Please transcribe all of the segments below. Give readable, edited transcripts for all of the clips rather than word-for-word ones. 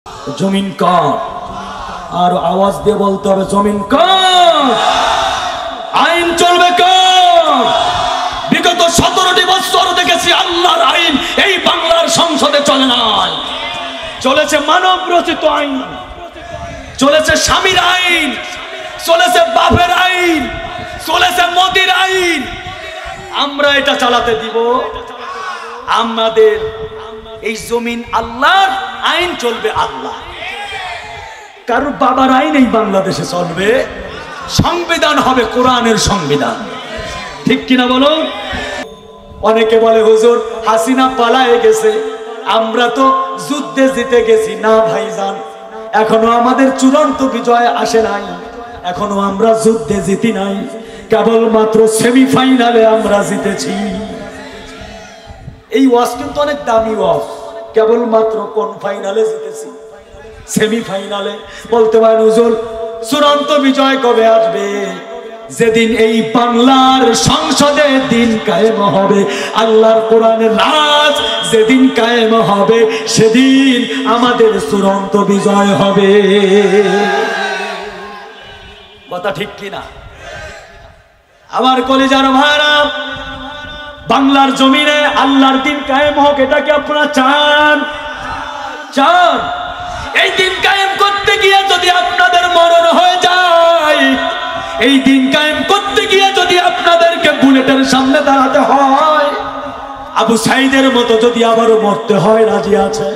জমিন কার, আর আওয়াজ দিয়ে বলতে হবে জমিন কার, আইন চলবে কার। বিগত 17টি বছর দেখেছি আল্লাহর আইন এই বাংলার সংসদে চলে নাই। চলেছে মানব রচিত আইন, চলেছে স্বামীর আইন, চলেছে বাপের আইন, চলেছে মোদির আইন। আমরা এটা চালাতে দিব? আমাদের এই জমিন আল্লাহর, আইন চলবে আল্লাহ। কারণ বাবার আইন এই বাংলাদেশে চলবে, সংবিধান হবে কোরআনের সংবিধান। ঠিক কিনা বলো? অনেকে বলে হুজুর হাসিনা পালায়ে গেছে, আমরা তো যুদ্ধে জিতে গেছি। না ভাইজান, এখনো আমাদের চূড়ান্ত বিজয় আসে নাই, এখনো আমরা যুদ্ধে জিতি নাই, কেবলমাত্র সেমিফাইনালে আমরা জিতেছি। এই ওয়াজ কিন্তু অনেক দামি ওয়াজ। কেবলমাত্র কোন ফাইনালে জিতেছি? সেমিফাইনালে। বলতে পারেন হুজুর চূড়ান্ত বিজয় কবে আসবে? যেদিন এই বাংলার সংসদে দিন কায়েম হবে, আল্লাহর কোরআনের রাজ যেদিন কায়েম হবে, সেদিন আমাদের চূড়ান্ত বিজয় হবে। কথা ঠিক কিনা? আমার কলিজার ভাইরা, বাংলার জমিনে আল্লাহর দিন কায়েম হোক, এটা কি আপনারা চান? চান? এই দিন কায়েম করতে গিয়ে যদি আপনাদের মরণ হয়ে যায়, এই দিন কায়েম করতে গিয়ে যদি আপনাদেরকে বুলেটের সামনে দাঁড়াতে হয়, আবু সাইদের মতো যদি আবারও মরতে হয়, রাজি আছে?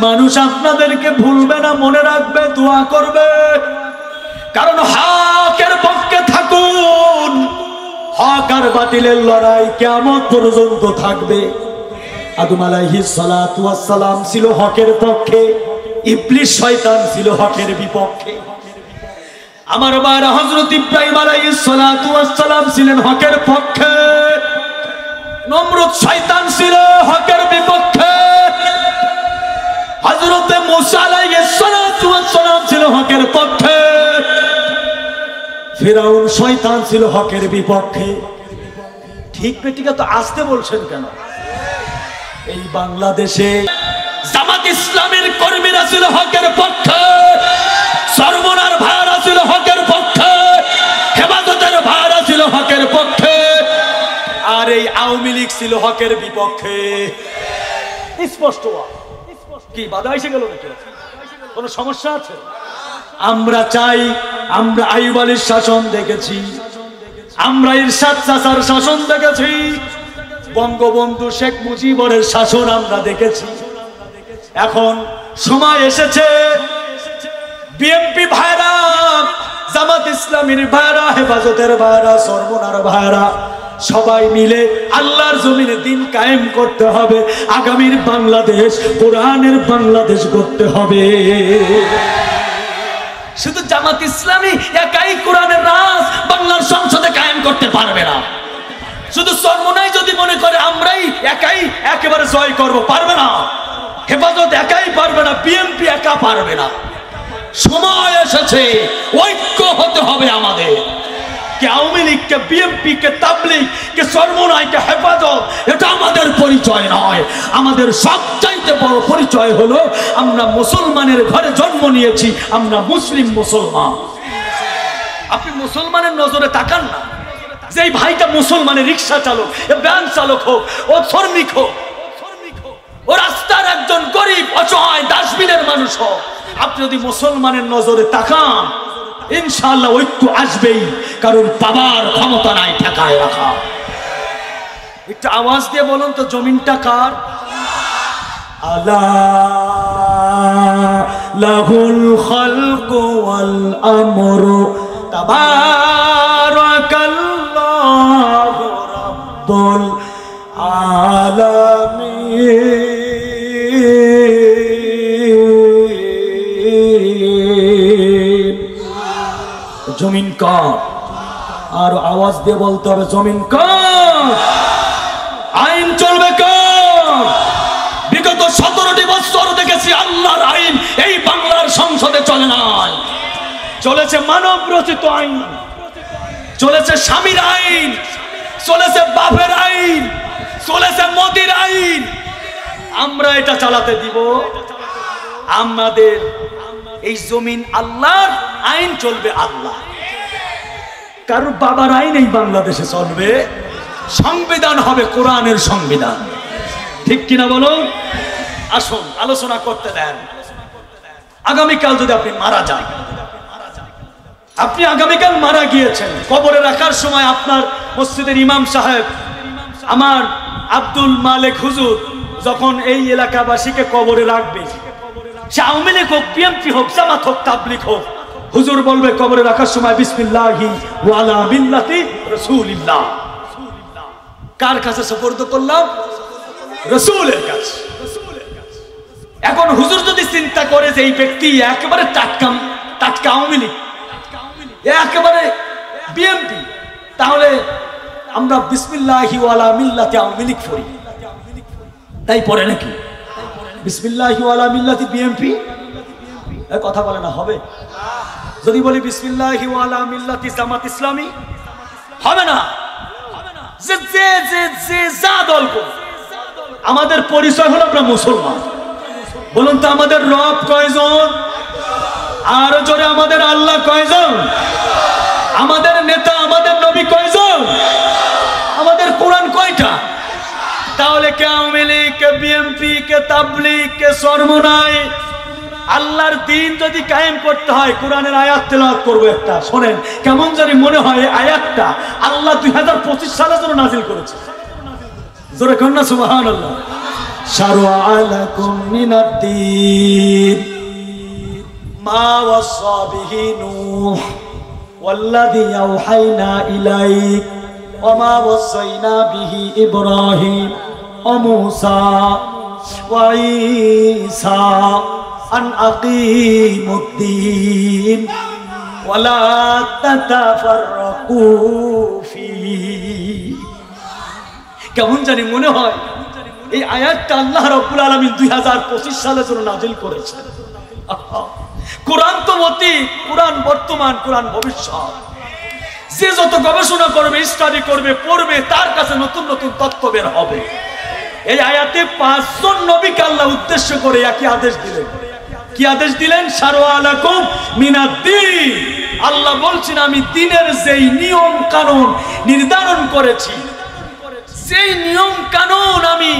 মানুষ আপনাদেরকে ভুলবে না, মনে রাখবে, দোয়া করবে। কারণ হকের পক্ষে থাকুন, হক আর বাতিলের লড়াই কিয়ামত পর্যন্ত থাকবে। আদম আলাইহিস সালাতু ওয়াস সালাম ছিল হকের পক্ষে, ইবলিস শয়তান ছিল হকের বিপক্ষে। আমার বাবা হযরত ইব্রাহিম আলাইহিস সালাতু ওয়াস সালাম ছিলেন হকের পক্ষে, নমরুদ শয়তান ছিল হকের বিপক্ষে। হযরত মুসা আলাইহিস সালাতু ওয়াস সালাম ছিল হকের পক্ষে, ফিরাউন শয়তান ছিল হকের বিপক্ষে। ঠিক বেটিকা তো আসতে বলছেন কেন? এই বাংলাদেশে জামাত ইসলামের কর্মীরা ছিল হকের পক্ষে, সরমনার ভাইরা ছিল হকের পক্ষে, হেফাজতের ভাইরা ছিল হকের পক্ষে, আর এই আওয়ামী লীগ ছিল হকের বিপক্ষে। স্পষ্ট কি বাধা এসে গেল নাকি? কোনো সমস্যা আছে? আমরা চাই, আমরা আইয়ুব আলীর শাসন দেখেছি, আমরা ইরশাদ চাচার শাসন দেখেছি, বঙ্গবন্ধু শেখ মুজিবুরের শাসন আমরা দেখেছি। এখন সময় এসেছে বিএনপি ভাইরা, জামাত ইসলামীর ভাইরা, হেফাজতের ভাইরা, সরমনার ভাইরা সবাই মিলে আল্লাহর জমিনে দিন কায়েম করতে হবে। আগামীর বাংলাদেশ কোরআনের বাংলাদেশ করতে হবে। শুধু জামাত ইসলামী একাই কোরআনের রাজ বাংলার সংসদে কায়েম করতে পারবে না। শুধু সরমনাই যদি মনে করে আমরাই একাই একেবারে জয় করব, পারবে না। হেফাজত একাই পারবে না, বিএনপি একা পারবে না। সময় এসেছে ঐক্য হতে হবে আমাদের। কে আওয়ামী লীগ, কে বিএনপি, কে তাবলীগ, কে সরমনাই, কে হেফাজত, এটা আমাদের পরিচয় নয়। আমাদের সবচাইতে বড় পরিচয় হলো আমরা মুসলমানের ঘরে জন্ম নিয়েছি, আমরা মুসলিম মুসলমান। আপনি মুসলমানের নজরে তাকান না। যেই ভাইটা মুসলমানের রিক্সা চালক, ভ্যান চালক হোক, ও শ্রমিক হোক, ও রাস্তার একজন গরিব অসহায় ডাস্টবিনের মানুষ হোক, আপনি যদি মুসলমানের নজরে তাকান, ইনশাআল্লাহ ঐক্য আসবেই। কারণ পাবার ক্ষমতা নাই ঠেকায় রাখা। একটু আওয়াজ দিয়ে বলুন তো, জমিনটা কার? আলা লাহুল খালকু ওয়াল আমরু তাবারাকাল্লাহু রাব্বুল আলামিন। জমিন কার, আর আওয়াজ দিয়ে বলতে হবে জমিন কার, আইন চলবে কার। বিগত 17টি বছর দেখেছি আল্লাহর আইন এই বাংলার সংসদে চলে নাই। চলেছে মানব রচিত আইন, চলেছে স্বামীর আইন, চলেছে বাপের আইন, চলেছে মোদির আইন। আমরা এটা চালাতে দিব? আমাদের এই জমিন আল্লাহর, আইন চলবে আল্লাহ। কারো বাবার আইন এই বাংলাদেশে চলবে, সংবিধান হবে কোরআনের সংবিধান। ঠিক কিনা বলো? আসুন আলোচনা করতে দেন। আগামীকাল যদি আপনি মারা যান, আপনি আগামীকাল মারা গিয়েছেন, কবরে রাখার সময় আপনার মসজিদের ইমাম সাহেব আমার আব্দুল মালিক হুজুর যখন এই এলাকাবাসীকে কবরে রাখবে, সে আওয়ামী লীগ হোক, বিএনপি হোক, জামাত হোক, তাবলীগ হোক, হুজুর বলবে কবরে রাখার সময় বিসমিল্লাহি ওয়া আলা মিল্লাতি রাসূলিল্লাহ। কার কাছে সুপর্দ করলাম? রাসূলের কাছে। এখন হুজুর যদি চিন্তা করে যে এই ব্যক্তি একেবারে টাটকা আওয়ামী লীগ, একেবারে বিএনপি, তাহলে আমরা বিসমিল্লাহি ওয়া আলা মিল্লাতি আওয়ামী লীগ পড়ি, তাই পড়ে নাকি? বিসমিল্লাহি ওয়া আলা মিল্লাতি বিএনপি, কথা বলে না হবে? যদি বলি বিসমিল্লাহি ওয়া আলা মিল্লাতি জামাত ইসলামী, হবে না। যে যে যে যে যা দল কর, আমাদের পরিচয় হলো আমরা মুসলমান। বলুন তো আমাদের রব কয়জন? আরো জোরে আমাদের আল্লাহ কয়জন? আমাদের নেতা, আমাদের নবী কয়জন? আমাদের কোরআন কয়টা? তাহলে কে আওয়ামী লীগ, কে বিএনপি, কে তাবলীগ, কে চরমনাই? আল্লাহর দিন যদি কায়েম করতে হয়, কোরআনের আয়াত তেলাওয়াত করবো একটা, শোনেন কেমন জানি মনে হয় এই আয়াতটা আল্লাহ 2025 সালের জন্য নাজিল করেছে। জোরে কর না সুবহানাল্লাহ। শারআ লাকুম মিনাদ-দীন মা ওয়াসা বিহি নূহ ওয়াল্লাযী আওহাইনা ইলাইক ওয়া মা ওয়াসাইনা বিহি ইব্রাহিম ওয়া মূসা ওয়া ঈসা আন আকিমুদ-দীন ওয়া লা তাতাফাররাকু ফীহি। কেমন জানি মনে হয় এই আয়াতটা আল্লাহ রাব্বুল আলামিন 2025 সালের জন্য নাজিল করেছেন। কোরআন তো অতীত, কোরআন বর্তমান, কোরআন ভবিষ্যৎ। যে যত গবেষণা করবে, স্টাডি করবে, পড়বে, তার কাছে নতুন নতুন তত্ত্ব বের হবে। এই আয়াতে 5 জন নবীকে আল্লাহ উদ্দেশ্য করে একই আদেশ দিলেন। কি আদেশ দিলেন? শারআ লাকুম মিনাদ-দীন। আল্লাহ বলছেন আমি দিনের যেই নিয়ম কানুন নির্ধারণ করেছি, সেই নিয়ম কানুন আমি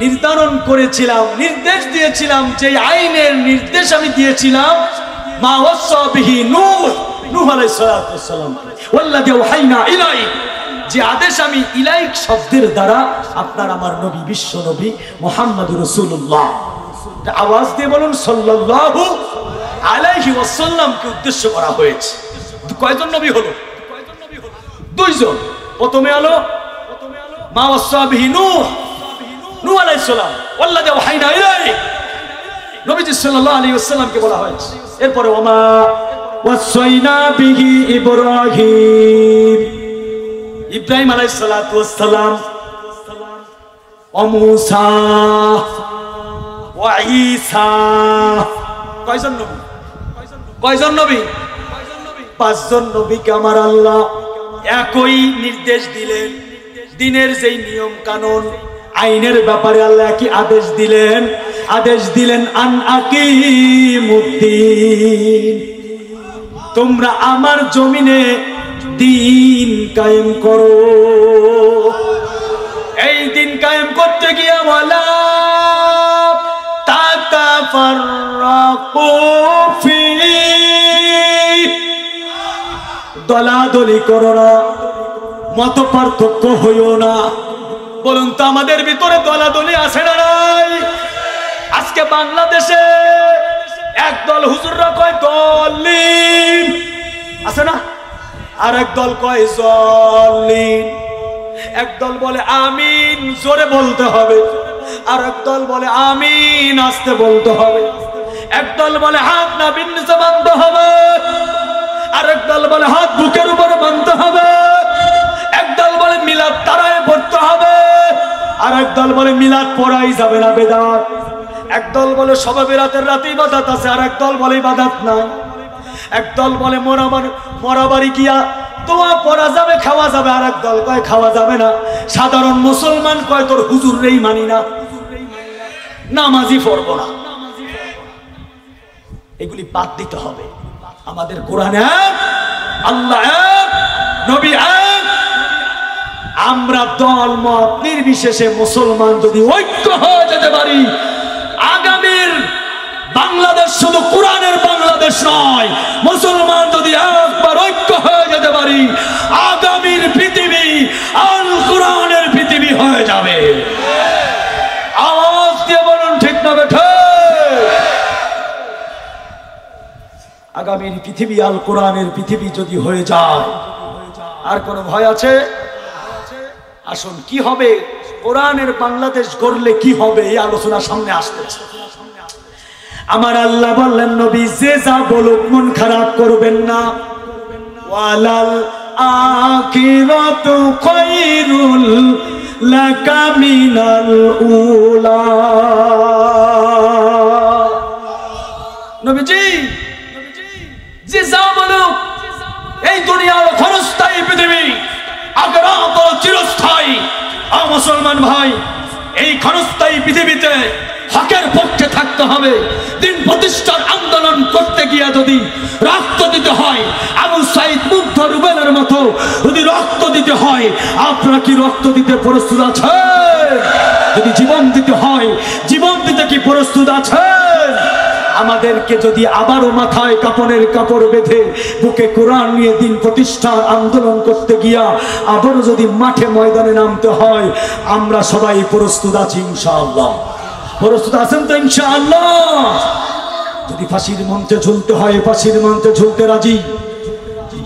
নির্ধারণ করেছিলাম, নির্দেশ দিয়েছিলাম, যে আইনের নির্দেশ আমি দিয়েছিলাম, মা ওয়াসা বিহি নূহ আলাইহিস সালাতু ওয়াস সালাম ওয়াল্লাযী আওহাইনা ইলাইক, যে আদেশ আমি ইলাইক শব্দের দ্বারা আপনার আমার নবী, বিশ্ব নবী মুহাম্মদুর রাসূলুল্লাহ, আওয়াজ দিয়ে বলুন সাল্লাল্লাহু আলাইহি ওয়াসাল্লামকে উদ্দেশ্য করা হয়েছে। কয়জন নবী হলো? 2 জন। প্রথমে হলো মা ওয়াসা বিহি নূহ আলাইহিস সালাম ওয়াল্লাযী আওহাইনা ইলাইক, নবীজি সাল্লাল্লাহু আলাইহি ওয়াসাল্লামকে বলা হয়েছে। এরপরে ওমা ওয়াসাইনা বিহি ইব্রাহিম, ইব্রাহিম আলাইহিস সালাতু ওয়াস সালাম, ওয়া মূসা ওয়া ঈসা। কয়জন নবী? কয়জন নবী? 5 জন নবীকে আমার আল্লাহ একই নির্দেশ দিলেন। দিনের যেই নিয়ম কানুন, আইনের ব্যাপারে আল্লাহ একই আদেশ দিলেন। আদেশ দিলেন আন আকিমুদ্দিন, তোমরা আমার জমিনে দিন কায়েম করো। এই দিন কায়েম করতে গিয়ে ওয়ালা তাতাফাররাকু ফি, দলাদলি করো না, মত পার্থক্য হইও না। বলুন তো আমাদের ভিতরে দলাদলি আছে না নাই? আজকে বাংলাদেশে একদল হুজুররা কয় দলিন, আছে না? আর একদল কয় জলিন। একদল বলে আমিন জোরে বলতে হবে, আর একদল বলে আমিন আস্তে বলতে হবে। একদল বলে হাত নাভির নিচে বাঁধতে হবে, আর একদল বলে হাত বুকের উপরে বাঁধতে হবে। একদল বলে মিলাদ তারায় পড়তে হবে, আর একদল বলে মিলাদ পড়াই যাবে না, বেদাত। একদল বলে শবে বেরাতের রাতে ইবাদত আছে, আর একদল বলে ইবাদত নাই। একদল বলে মরাবাড়ি গিয়া দোয়া পড়া যাবে, খাওয়া যাবে, আর একদল কয় খাওয়া যাবে না। সাধারণ মুসলমান কয় তোর হুজুররেই মানি না, নামাজি পড়বো না। এগুলি বাদ দিতে হবে। আমাদের কোরআন এক, আল্লাহ এক, নবী এক। আমরা দল মত নির্বিশেষে মুসলমান যদি ঐক্য হয়ে যেতে পারি, আগামীর বাংলাদেশ শুধু কোরআনের বাংলাদেশ নয়, মুসলমান যদি একবার ঐক্য হয়ে যেতে পারি, আগামীর পৃথিবী আল কোরআনের পৃথিবী হয়ে যাবে। আওয়াজ দিয়ে বলুন ঠিক না বেঠে? আগামীর পৃথিবী আল কোরআনের পৃথিবী যদি হয়ে যায়, আর কোনো ভয় আছে? আসুন, কি হবে কোরআনের বাংলাদেশ গড়লে কি হবে, এই আলোচনা সামনে আসতেছে। আমার আল্লাহ বললেন, নবী যে যা বলুক মন খারাপ করবেন না। ওয়ালাল আখিরাতু খায়রুল লাকা মিনাল উলা। নবীজি যে যা বলুক, এই দুনিয়ার ক্ষণস্থায়ী পৃথিবী, আখিরাত চিরস্থায়ী। মুসলমান ভাই, এই ক্ষণস্থায়ী পৃথিবীতে হকের পক্ষে থাকতে হবে। দিন প্রতিষ্ঠার আন্দোলন করতে গিয়ে যদি রক্ত দিতে হয়, আবু সাইদ মুগ্ধ রুবেলের মতো যদি রক্ত দিতে হয়, আপনারা কি রক্ত দিতে প্রস্তুত আছেন? যদি জীবন দিতে হয়, জীবন দিতে কি প্রস্তুত আছেন? আমাদেরকে যদি আবারও মাথায় কাপড়ের কাপড় বেঁধে বুকে কোরআন নিয়ে দিন প্রতিষ্ঠার আন্দোলন করতে গিয়া আবারও যদি মাঠে ময়দানে নামতে হয়, আমরা সবাই প্রস্তুত আছি ইনশাআল্লাহ। প্রস্তুত আছেন তো ইনশাআল্লাহ? যদি ফাঁসির মঞ্চে ঝুলতে হয়, ফাঁসির মঞ্চে ঝুলতে রাজি।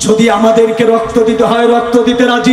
যদি আমাদেরকে রক্ত দিতে হয়, রক্ত দিতে রাজি।